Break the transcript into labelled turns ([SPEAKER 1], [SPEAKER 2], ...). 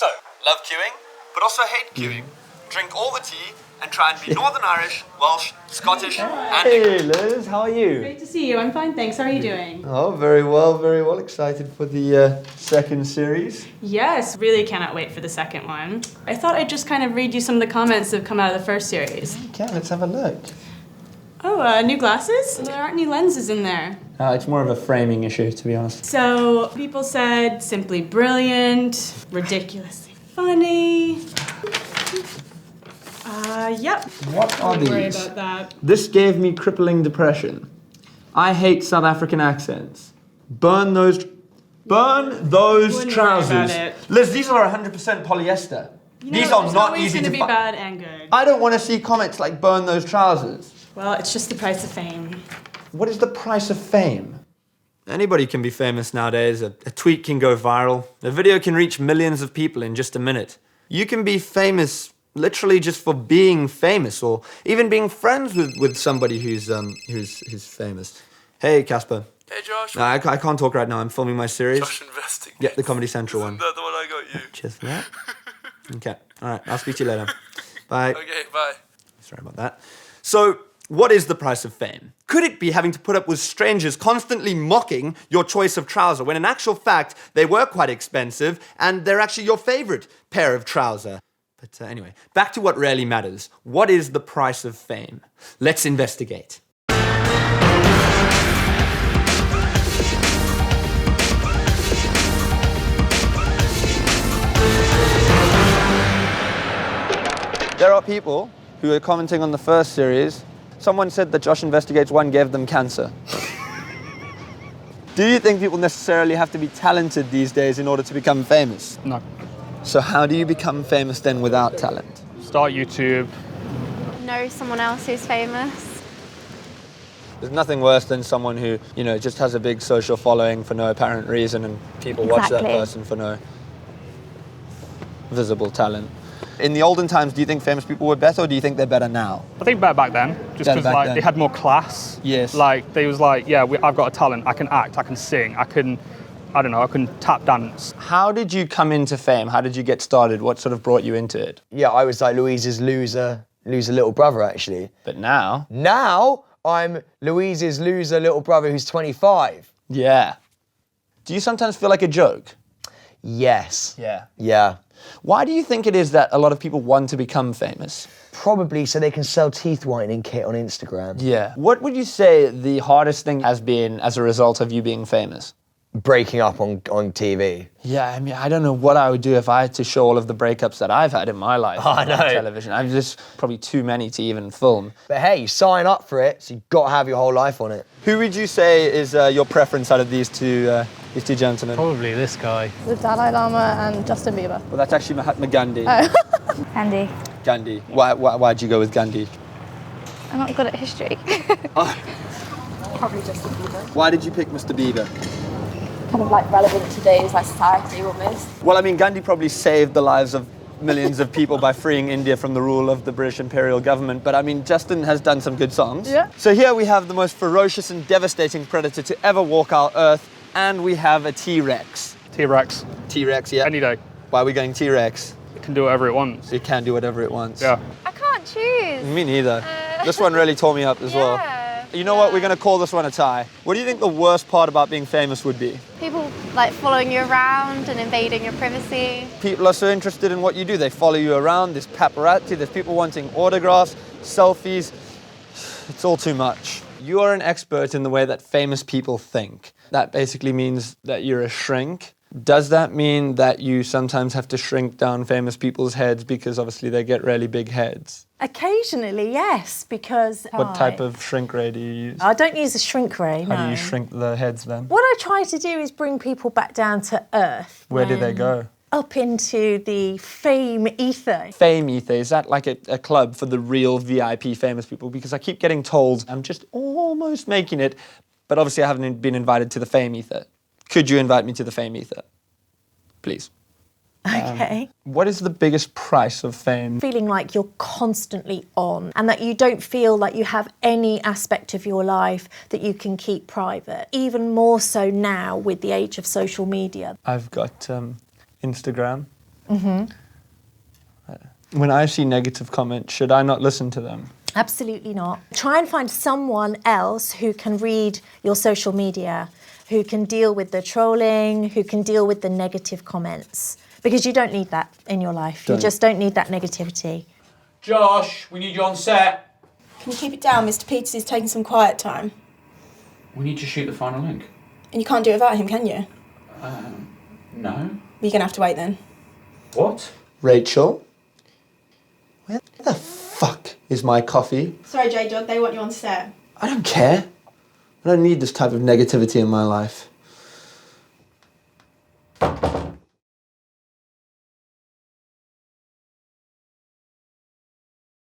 [SPEAKER 1] So, love queuing, but also hate queuing. Drink all the tea and try and be Northern Irish, Welsh, Scottish, and
[SPEAKER 2] Hey Liz, how are you?
[SPEAKER 3] Great to see you. I'm fine, thanks. How are you doing?
[SPEAKER 2] Oh, very well, very well. Excited for the second series.
[SPEAKER 3] Yes, really cannot wait for the second one. I thought I'd just kind of read you some of the comments that have come out of the first series.
[SPEAKER 2] Okay, let's have a look.
[SPEAKER 3] Oh, new glasses? There aren't any lenses in there.
[SPEAKER 2] It's more of a framing issue, to be honest.
[SPEAKER 3] So, people said simply brilliant, ridiculously funny. Yep.
[SPEAKER 2] What are
[SPEAKER 3] Don't worry
[SPEAKER 2] these?
[SPEAKER 3] about that.
[SPEAKER 2] This gave me crippling depression. I hate South African accents. Burn those
[SPEAKER 3] Wouldn't worry
[SPEAKER 2] trousers.
[SPEAKER 3] about it.
[SPEAKER 2] Liz, these are 100% polyester.
[SPEAKER 3] You know,
[SPEAKER 2] These are
[SPEAKER 3] it's
[SPEAKER 2] not
[SPEAKER 3] always
[SPEAKER 2] easy
[SPEAKER 3] gonna
[SPEAKER 2] to
[SPEAKER 3] be
[SPEAKER 2] find.
[SPEAKER 3] bad and good.
[SPEAKER 2] I don't want to see comments like burn those trousers.
[SPEAKER 3] Well, it's just the price of fame.
[SPEAKER 2] What is the price of fame? Anybody can be famous nowadays. A tweet can go viral. A video can reach millions of people in just a minute. You can be famous literally just for being famous, or even being friends with somebody who's famous. Hey, Casper.
[SPEAKER 4] Hey Josh.
[SPEAKER 2] No, I can't talk right now. I'm filming my series.
[SPEAKER 4] Josh Investigates.
[SPEAKER 2] Yeah, the Comedy Central one.
[SPEAKER 4] Isn't that the one I got you?
[SPEAKER 2] Cheers for that. Okay. All right. I'll speak to you later. Bye.
[SPEAKER 4] Okay, bye.
[SPEAKER 2] Sorry about that. So, what is the price of fame? Could it be having to put up with strangers constantly mocking your choice of trouser, when in actual fact, they were quite expensive and they're actually your favorite pair of trouser? But anyway, back to what really matters. What is the price of fame? Let's investigate. There are people who are commenting on the first series. Someone said that Josh Investigates 1 gave them cancer. Do you think people necessarily have to be talented these days in order to become famous?
[SPEAKER 5] No.
[SPEAKER 2] So how do you become famous then without talent?
[SPEAKER 5] Start YouTube.
[SPEAKER 6] Know someone else who's famous.
[SPEAKER 2] There's nothing worse than someone who, just has a big social following for no apparent reason and people watch that
[SPEAKER 6] Exactly.
[SPEAKER 2] person for no visible talent. In the olden times, do you think famous people were better, or do you think they're better now?
[SPEAKER 5] I think better back then, just
[SPEAKER 2] Better
[SPEAKER 5] because
[SPEAKER 2] back
[SPEAKER 5] like
[SPEAKER 2] then.
[SPEAKER 5] they had more class.
[SPEAKER 2] Yes.
[SPEAKER 5] Like they was like, yeah, I've got a talent. I can act. I can sing. I can tap dance.
[SPEAKER 2] How did you come into fame? How did you get started? What sort of brought you into it?
[SPEAKER 7] Yeah, I was like Louise's loser little brother, actually.
[SPEAKER 2] But now?
[SPEAKER 7] Now, I'm Louise's loser little brother who's 25.
[SPEAKER 2] Yeah. Do you sometimes feel like a joke?
[SPEAKER 7] Yes.
[SPEAKER 2] Yeah.
[SPEAKER 7] Yeah.
[SPEAKER 2] Why do you think it is that a lot of people want to become famous?
[SPEAKER 7] Probably so they can sell teeth whitening kit on Instagram.
[SPEAKER 2] Yeah. What would you say the hardest thing has been as a result of you being famous?
[SPEAKER 7] Breaking up on TV.
[SPEAKER 2] Yeah, I mean, I don't know what I would do if I had to show all of the breakups that I've had in my life
[SPEAKER 7] I
[SPEAKER 2] on
[SPEAKER 7] know.
[SPEAKER 2] television. I'm just probably too many to even film.
[SPEAKER 7] But hey, sign up for it, so you've got to have your whole life on it.
[SPEAKER 2] Who would you say is your preference out of these two gentlemen?
[SPEAKER 8] Probably this guy.
[SPEAKER 9] The Dalai Lama and Justin Bieber.
[SPEAKER 2] Well, that's actually Mahatma Gandhi.
[SPEAKER 9] Andy.
[SPEAKER 2] Gandhi. Why'd you go with Gandhi?
[SPEAKER 9] I'm not good at history.
[SPEAKER 6] Probably Justin Bieber.
[SPEAKER 2] Why did you pick Mr. Bieber?
[SPEAKER 6] Kind of like relevant to today's society almost.
[SPEAKER 2] Well, I mean, Gandhi probably saved the lives of millions of people by freeing India from the rule of the British imperial government. But I mean, Justin has done some good songs.
[SPEAKER 9] Yeah.
[SPEAKER 2] So here we have the most ferocious and devastating predator to ever walk our earth, and we have a T-Rex.
[SPEAKER 5] T-Rex.
[SPEAKER 2] T-Rex, yeah.
[SPEAKER 5] Any day.
[SPEAKER 2] Why are we going T-Rex?
[SPEAKER 5] It can do whatever it wants.
[SPEAKER 2] It can do whatever it wants.
[SPEAKER 5] Yeah.
[SPEAKER 6] I can't choose.
[SPEAKER 2] Me neither. This one really tore me up as well. You know what? We're going to call this one a tie. What do you think the worst part about being famous would be?
[SPEAKER 6] People like following you around and invading your privacy.
[SPEAKER 2] People are so interested in what you do. They follow you around. There's paparazzi. There's people wanting autographs, selfies. It's all too much. You are an expert in the way that famous people think. That basically means that you're a shrink. Does that mean that you sometimes have to shrink down famous people's heads because obviously they get really big heads?
[SPEAKER 10] Occasionally, yes, because...
[SPEAKER 2] What type of shrink ray do you use?
[SPEAKER 10] I don't use a shrink ray, no.
[SPEAKER 2] How do you shrink the heads then?
[SPEAKER 10] What I try to do is bring people back down to earth.
[SPEAKER 2] Where do they go?
[SPEAKER 10] Up into the fame ether.
[SPEAKER 2] Fame ether, is that like a club for the real VIP famous people? Because I keep getting told I'm just almost making it, but obviously I haven't been invited to the fame ether. Could you invite me to the fame ether? Please.
[SPEAKER 10] Okay.
[SPEAKER 2] What is the biggest price of fame?
[SPEAKER 10] Feeling like you're constantly on and that you don't feel like you have any aspect of your life that you can keep private. Even more so now with the age of social media.
[SPEAKER 2] I've got Instagram. When I see negative comments, should I not listen to them?
[SPEAKER 10] Absolutely not. Try and find someone else who can read your social media, who can deal with the trolling, who can deal with the negative comments. Because you don't need that in your life. You just don't need that negativity.
[SPEAKER 4] Josh, we need you on set.
[SPEAKER 8] Can you keep it down? Mr. Peters is taking some quiet time.
[SPEAKER 4] We need to shoot the final link.
[SPEAKER 8] And you can't do it without him, can you?
[SPEAKER 4] No.
[SPEAKER 8] You're going to have to wait then.
[SPEAKER 4] What?
[SPEAKER 2] Rachel? Where the fuck is my coffee?
[SPEAKER 8] Sorry, J-Dog, they want you on set.
[SPEAKER 2] I don't care. I don't need this type of negativity in my life.